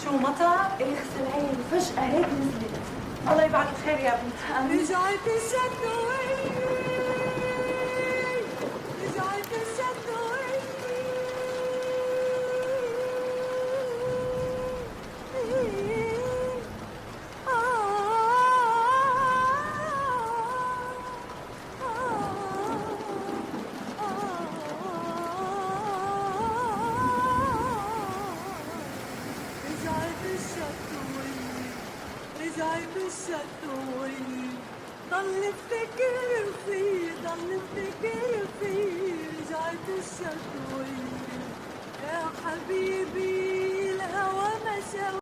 شو مطر؟ ايه اغسل عيني فجأة هيك نزلت. الله يبعث الخير يا بنت. رجعت الشتوي، رجعت الشتوي. رجعت الشتوي، رجعت الشتوي. ضل افتكر فيه، ضل افتكر فيه. رجعت الشتوي يا حبيبي، الهوى مشى.